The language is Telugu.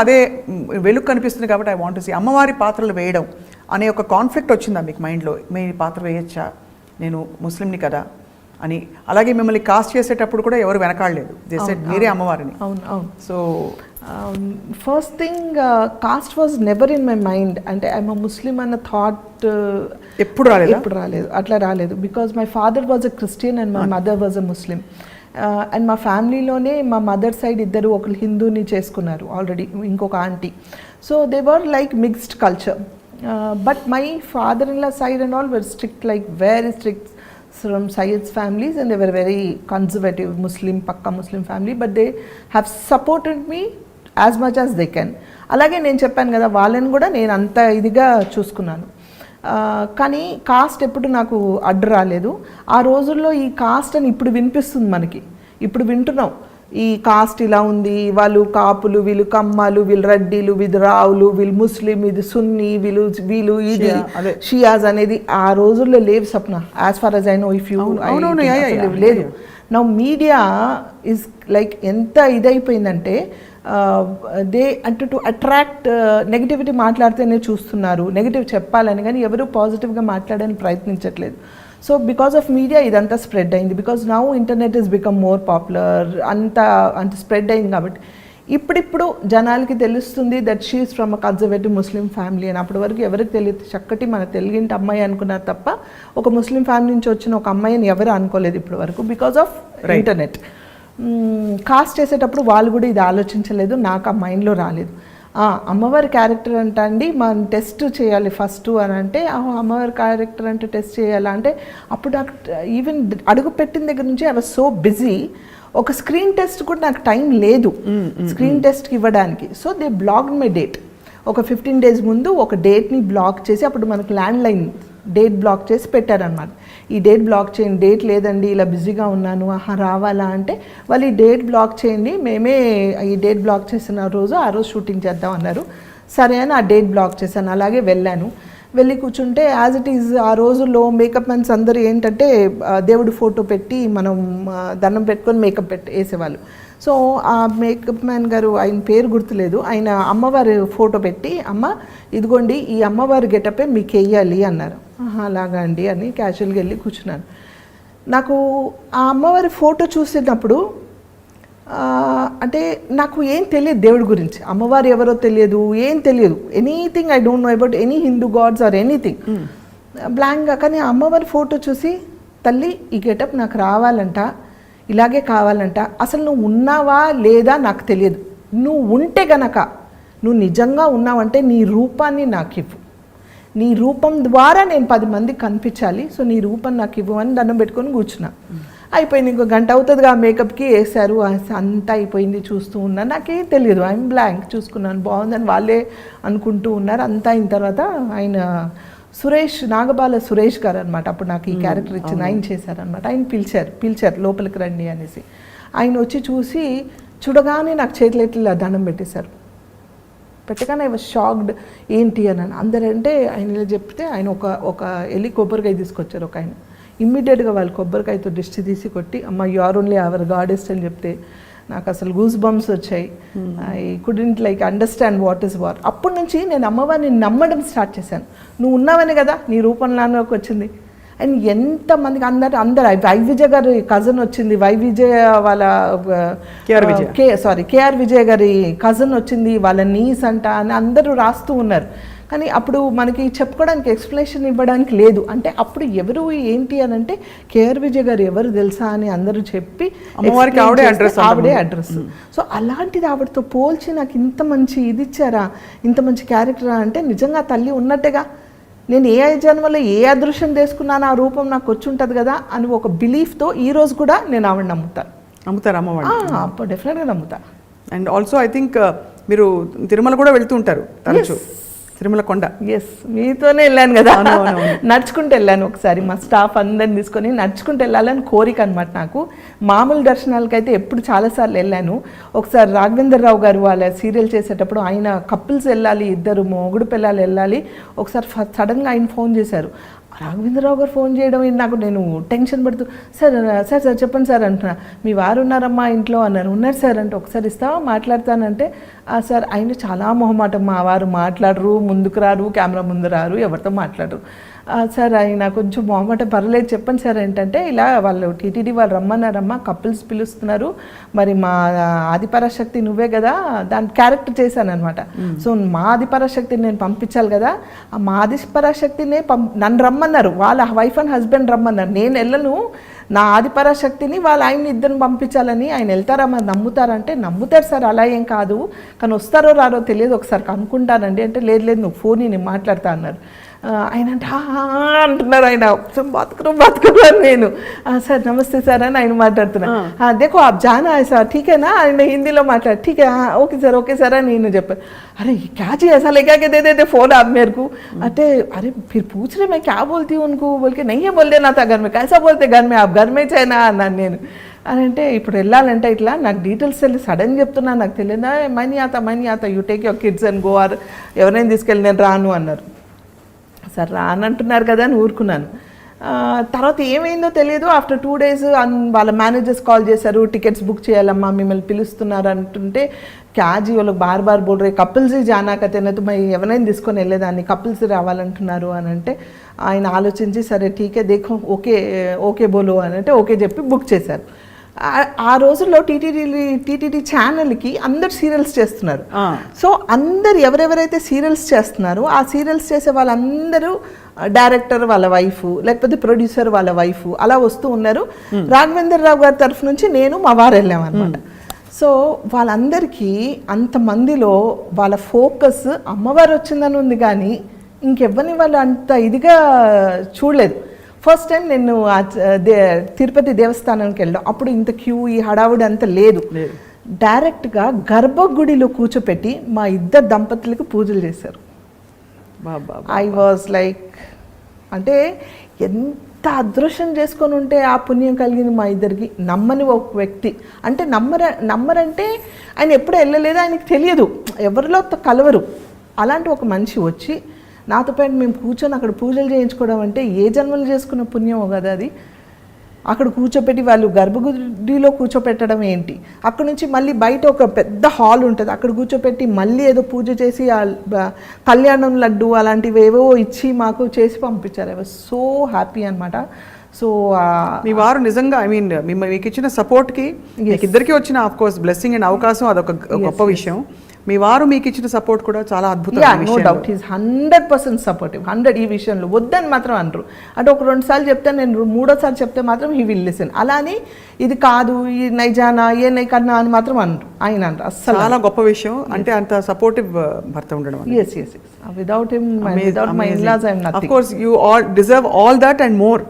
అదే వెలుగు కనిపిస్తుంది కాబట్టి ఐ వాంట్ టు సీ అమ్మవారి పాత్రలు వేయడం అనే ఒక కాన్ఫ్లిక్ట్ వచ్చిందా మీకు మైండ్లో? మీ పాత్ర వేయచ్చా, నేను ముస్లింని కదా అని? అలాగే మిమ్మల్ని కాస్ట్ చేసేటప్పుడు కూడా ఎవరు వెనకాడలేదు, మీరే అమ్మవారిని. అవును అవును. So first thing cost was never in my mind. అంటే ఐఎమ్ ముస్లిం అన్న థాట్ ఎప్పుడు రాలేదు, అట్లా రాలేదు. Because my father was a Christian and my mother was a Muslim. And మా ఫ్యామిలీలోనే మా మదర్ సైడ్ ఇద్దరు, ఒకరు హిందూని చేసుకున్నారు ఆల్రెడీ, ఇంకొక aunty. So they were like mixed culture. But my father in law side and all were strict, like very strict from Syed's families, and they were very conservative Muslim, pakka Muslim family, but they have supported me as much as they can. అలాగే నేను చెప్పాను కదా, వాళ్ళని కూడా నేను అంత ఇదిగా చూసుకున్నాను. కానీ కాస్ట్ ఎప్పుడు నాకు అడ్డు రాలేదు. ఆ రోజుల్లో ఈ కాస్ట్ అని ఇప్పుడు వినిపిస్తుంది మనకి, ఇప్పుడు వింటున్నాం ఈ కాస్ట్ ఇలా ఉంది, వాళ్ళు కాపులు, వీళ్ళు కమ్మాలు, వీళ్ళు రెడ్డిలు, వీళ్ళు రావులు, వీళ్ళు ముస్లిం, ఇది సున్నీ, వీళ్ళు ఇది షియాజ్ అనేది ఆ రోజుల్లో లేవు Sapna. As far as I know, if you లేదు. నౌ మీడియా ఈజ్ లైక్ ఎంత ఇదైపోయిందంటే దే అంటే టు అట్రాక్ట్ నెగిటివిటీ మాట్లాడితేనే చూస్తున్నారు, నెగిటివ్ చెప్పాలని, కానీ ఎవరు పాజిటివ్గా మాట్లాడడానికి ప్రయత్నించట్లేదు. సో బికాస్ ఆఫ్ మీడియా ఇదంతా స్ప్రెడ్ అయింది. Because now internet is become more popular, అంత స్ప్రెడ్ అయింది కాబట్టి ఇప్పుడిప్పుడు జనాలకి తెలుస్తుంది that she is from a conservative Muslim family అని. అప్పటి వరకు ఎవరికి తెలియదు. చక్కటి మన తెలుగింటి అమ్మాయి అనుకున్నారు తప్ప ఒక ముస్లిం ఫ్యామిలీ నుంచి వచ్చిన ఒక అమ్మాయిని ఎవరు అనుకోలేదు ఇప్పటి వరకు, బికాస్ ఆఫ్ ఇంటర్నెట్. కాస్ట్ చేసేటప్పుడు వాళ్ళు కూడా ఇది ఆలోచించలేదు, నాకు ఆ మైండ్లో రాలేదు. అమ్మవారి క్యారెక్టర్ అంట అండి మనం టెస్ట్ చేయాలి ఫస్ట్ అని అంటే, అమ్మవారి క్యారెక్టర్ అంటే టెస్ట్ చేయాలా అంటే, అప్పుడు నాకు ఈవెన్ అడుగు పెట్టిన దగ్గర నుంచి ఐ వాజ్ సో బిజీ, ఒక స్క్రీన్ టెస్ట్ కూడా నాకు టైం లేదు స్క్రీన్ టెస్ట్కి ఇవ్వడానికి. So they blocked my date. ఒక 15 days ముందు ఒక డేట్ని బ్లాక్ చేసి, అప్పుడు మనకు ల్యాండ్లైన్ డేట్ బ్లాక్ చేసి పెట్టారనమాట. ఈ డేట్ బ్లాక్ చేయండి, డేట్ లేదండి ఇలా బిజీగా ఉన్నాను, రావాలా అంటే, వాళ్ళు ఈ డేట్ బ్లాక్ చేయండి, మేమే ఈ డేట్ బ్లాక్ చేసిన రోజు ఆ రోజు షూటింగ్ చేద్దాం అన్నారు. సరే అని ఆ డేట్ బ్లాక్ చేశాను. అలాగే వెళ్ళి కూర్చుంటే యాజ్ ఇట్ ఈజ్ ఆ రోజుల్లో మేకప్ మ్యాన్స్ అందరూ ఏంటంటే దేవుడి ఫోటో పెట్టి మనం దండం పెట్టుకొని మేకప్ వేసేవాళ్ళు. సో ఆ మేకప్ మ్యాన్ గారు, ఆయన పేరు గుర్తులేదు, ఆయన అమ్మవారి ఫోటో పెట్టి, అమ్మ ఇదిగోండి ఈ అమ్మవారి గెటపే మీకు వేయాలి అన్నారు. అలాగా అండి అని క్యాజువల్గా వెళ్ళి కూర్చున్నాను. నాకు ఆ అమ్మవారి ఫోటో చూసినప్పుడు అంటే నాకు ఏం తెలియదు దేవుడి గురించి, అమ్మవారు ఎవరో తెలియదు, ఏం తెలియదు, anything I don't know about any Hindu gods or anything, బ్లాంక్గా. కానీ ఆ అమ్మవారి ఫోటో చూసి, తల్లి ఈ గెటప్ నాకు రావాలంట, ఇలాగే కావాలంట, అసలు నువ్వు ఉన్నావా లేదా నాకు తెలియదు, నువ్వు ఉంటే గనక, నువ్వు నిజంగా ఉన్నావంటే నీ రూపాన్ని నాకు ఇవ్వు, నీ రూపం ద్వారా నేను 10 మందికి కనిపించాలి, సో నీ రూపం నాకు ఇవ్వు అని దండం పెట్టుకొని కూర్చున్నా. అయిపోయింది, ఇంకో గంట అవుతుందిగా మేకప్కి వేశారు, అంతా అయిపోయింది. చూస్తూ ఉన్నాను, నాకేం తెలియదు, ఐఎమ్ బ్లాంక్. చూసుకున్నాను బాగుందని వాళ్ళే అనుకుంటూ ఉన్నారు. అంతా అయిన తర్వాత ఆయన నాగబాల సురేష్ గారు అనమాట, అప్పుడు నాకు ఈ క్యారెక్టర్ ఇచ్చింది, ఆయన చేశారనమాట. ఆయన పిలిచారు లోపలికి రండి అనేసి. ఆయన వచ్చి చూసి చూడగానే నాకు చేతులు ఎట్లా దండం పెట్టేశారు. పెట్టగానే ఐ వాజ్ షాక్డ్, ఏంటి అని. అందరంటే ఆయన ఇలా చెప్తే ఆయన ఒక వెళ్ళి కొబ్బరికాయ తీసుకొచ్చారు ఒక ఆయన. ఇమ్మీడియట్గా వాళ్ళు కొబ్బరికాయతో దిష్టి తీసి కొట్టి, అమ్మ యు ఆర్ ఓన్లీ అవర్ గాడెస్ట్ అని చెప్తే నాకు అసలు గూస్ బంప్స్ వచ్చాయి. I couldn't like understand what is war. అప్పటి నుంచి నేను అమ్మవారిని నమ్మడం స్టార్ట్ చేశాను. నువ్వు ఉన్నావని కదా నీ రూపంలోకి వచ్చింది. అండ్ ఎంతమందికి అందరు వైవిజయ్ గారి కజన్ వచ్చింది, వాళ్ళ కేఆర్ విజయ్ గారి కజన్ వచ్చింది, వాళ్ళ నీస్ అంట అని అందరూ రాస్తూ ఉన్నారు. కానీ అప్పుడు మనకి చెప్పుకోవడానికి ఎక్స్ప్లెనేషన్ ఇవ్వడానికి లేదు. అంటే అప్పుడు ఎవరు ఏంటి అని అంటే, కేఆర్ విజయ్ గారు ఎవరు తెలుసా అని అందరూ చెప్పి ఆవిడే అడ్రస్. సో అలాంటిది ఆవిడతో పోల్చి నాకు ఇంత మంచి ఇది ఇచ్చారా, ఇంత మంచి క్యారెక్టరా అంటే నిజంగా తల్లి ఉన్నట్టుగా, నేను ఏ జన్మలో ఏ అదృష్టం చేసుకున్నాను ఆ రూపం నాకు వచ్చి ఉంటుంది కదా అని ఒక బిలీఫ్తో ఈరోజు కూడా నేను ఆవిడ నమ్ముతారు అమ్మవారు, డెఫినెట్గా నమ్ముతా. అండ్ ఆల్సో ఐ థింక్ మీరు తిరుమల కూడా వెళ్తూ ఉంటారు తరచు, తిరుమల కొండ. ఎస్, మీతోనే వెళ్ళాను కదా, నడుచుకుంటూ వెళ్ళాను. ఒకసారి మా స్టాఫ్ అందరిని తీసుకొని నడుచుకుంటూ వెళ్ళాలని కోరిక అనమాట నాకు. మామూలు దర్శనాలకైతే ఎప్పుడు చాలాసార్లు వెళ్ళాను. ఒకసారి రాఘవేంద్ర రావు గారు వాళ్ళ సీరియల్ చేసేటప్పుడు ఆయన కపుల్స్ వెళ్ళాలి, ఇద్దరు మొగుడు పిల్లలు వెళ్ళాలి. ఒకసారి సడన్గా ఆయన ఫోన్ చేశారు, రాఘవేంద్రరావు గారు ఫోన్ చేయడం ఏంటి నాకు, నేను టెన్షన్ పడుతూ సార్ సార్ సార్ చెప్పండి సార్ అంటున్నా. మీ వారు ఉన్నారమ్మా ఇంట్లో అన్నారు. ఉన్నారు సార్ అంటే ఒకసారి ఇస్తావా మాట్లాడతానంటే సార్ ఆయన చాలా మొహమాటం, మా వారు మాట్లాడరు, ముందుకు రారు, కెమెరా ముందు రారు, ఎవరితో మాట్లాడరు. సార్ ఆయన కొంచెం మొహమాటం, పర్లేదు చెప్పండి సార్ ఏంటంటే ఇలా వాళ్ళు టీటీడీ వాళ్ళు రమ్మన్నారమ్మా, కపుల్స్ పిలుస్తున్నారు, మరి మా ఆదిపరాశక్తి నువ్వే కదా, దాని క్యారెక్టర్ చేశాను అనమాట. సో మా ఆదిపరాశక్తిని నేను పంపించాలి కదా, ఆ మా ఆదిపరాశక్తినే నన్ను రమ్మన్నారు, వాళ్ళ వైఫ్ అండ్ హస్బెండ్ రమ్మన్నారు, నేను వెళ్ళను, నా ఆదిపరాశక్తిని వాళ్ళ ఆయన్ని ఇద్దరిని పంపించాలని. ఆయన వెళ్తారా మరి నమ్ముతారంటే నమ్ముతారు సార్, అలా ఏం కాదు, కానీ వస్తారో రారో తెలియదు, ఒకసారి కనుక్కుంటానండి అంటే లేదు లేదు నువ్వు ఫోన్ నేను మాట్లాడతా అన్నారు. ఆయన అంటే అంటున్నారు, ఆయన బతుకురు అని నేను సార్ నమస్తే సార్ అని ఆయన మాట్లాడుతున్నా. దేకో ఆప్ జానా సార్ ఠీకేనా, ఆయన హిందీలో మాట్లాడు, ఠీకే ఓకే సార్ అని నేను చెప్పాను. अरे क्या चाहिए ऐसा लेगा के दे देते फ़ोन आप मेरे को, अरे अरे फिर पूछ रहे मैं क्या बोलती हूँ उनको, बोल के नहीं है बोल देना था घर में, कैसा बोलते घर में आप घर में చేయనా అన్నాను నేను. అని అంటే ఇప్పుడు వెళ్ళాలంటే ఇట్లా నాకు డీటెయిల్స్ తెలియదు, సడన్ చెప్తున్నా నాకు తెలియదా, మనీ ఆత you take your kids and go, or ఎవరైనా తీసుకెళ్ళి నేను రాను అన్నారు. సరే రానంటున్నారు కదా అని ఊరుకున్నాను. తర్వాత ఏమైందో తెలియదు. ఆఫ్టర్ 2 days వాళ్ళ మేనేజర్స్ కాల్ చేశారు, టికెట్స్ బుక్ చేయాలమ్మా మిమ్మల్ని పిలుస్తున్నారు అంటుంటే క్యాజీ వాళ్ళకి బార్ బోల్ రే కపుల్స్ జానా కతేనైతే మరి ఎవరైనా తీసుకొని వెళ్ళేదాన్ని, కపుల్స్ రావాలంటున్నారు అని అంటే ఆయన ఆలోచించి సరే ఠీకే దేఖో ఓకే బోలో అని అంటే ఓకే చెప్పి బుక్ చేశారు. ఆ రోజుల్లో టీటీడీ ఛానల్కి అందరు సీరియల్స్ చేస్తున్నారు. సో అందరు ఎవరెవరైతే సీరియల్స్ చేస్తున్నారో ఆ సీరియల్స్ చేసే వాళ్ళందరూ డైరెక్టర్ వాళ్ళ వైఫ్ లేకపోతే ప్రొడ్యూసర్ వాళ్ళ వైఫ్ అలా వస్తూ ఉన్నారు. రాఘవేంద్రరావు గారి తరఫు నుంచి నేను మా వారు వెళ్ళామన్నమాట. సో వాళ్ళందరికీ అంతమందిలో వాళ్ళ ఫోకస్ అమ్మవారు వచ్చిందని ఉంది, కానీ ఇంకెవ్వరిని వాళ్ళు అంత ఇదిగా చూడలేదు. ఫస్ట్ టైం నేను తిరుపతి దేవస్థానానికి వెళ్ళాం, అప్పుడు ఇంత క్యూ ఈ హడావుడి అంత లేదు. డైరెక్ట్గా గర్భగుడిలో కూర్చోపెట్టి మా ఇద్దరు దంపతులకు పూజలు చేశారు. ఐ వాజ్ లైక్, అంటే ఎంత అదృష్టం చేసుకొని ఉంటే ఆ పుణ్యం కలిగింది మా ఇద్దరికి. నమ్మని ఒక వ్యక్తి అంటే నమ్మరంటే ఆయన ఎప్పుడు వెళ్ళలేదు, ఆయనకి తెలియదు, ఎవరిలో కలవరు, అలాంటి ఒక మనిషి వచ్చి నాతో పాటు మేము కూర్చొని అక్కడ పూజలు చేయించుకోవడం అంటే ఏ జన్మలు చేసుకున్న పుణ్యం కదా అది. అక్కడ కూర్చోపెట్టి వాళ్ళు గర్భగుడిలో కూర్చోపెట్టడం ఏంటి, అక్కడ నుంచి మళ్ళీ బయట ఒక పెద్ద హాల్ ఉంటుంది, అక్కడ కూర్చోపెట్టి మళ్ళీ ఏదో పూజ చేసి కళ్యాణం లడ్డు అలాంటివి ఏవో ఇచ్చి మాకు చేసి పంపించారు. ఐ వాజ్ సో హ్యాపీ అనమాట. సో మీ వారు నిజంగా ఐ మీన్ మీకు ఇచ్చిన సపోర్ట్కి మీకు ఇద్దరికి వచ్చిన ఆఫ్ కోర్స్ బ్లెస్సింగ్ అండ్ అవకాశం అదొక గొప్ప విషయం. మీ వారు మీకు ఇచ్చిన సపోర్ట్ కూడా చాలా అద్భుతం. No doubt is 100% supportive. 100 ఈ విషయంలో వద్దని మాత్రం అనరు. అంటే ఒక 2 సార్లు చెప్తే నేను 3వ సారి చెప్తే మాత్రం హీ విల్ లిసన్. అలాని ఇది కాదు ఈ నైజానా ఏ నై కన్నా అని మాత్రం అనరు, ఆయన అనరు అస్సలు. చాలా గొప్ప విషయం, అంటే అంత సపోర్టివ్ భర్త ఉండడం. yes without him without my in laws I am nothing. Of course you all deserve all that and more.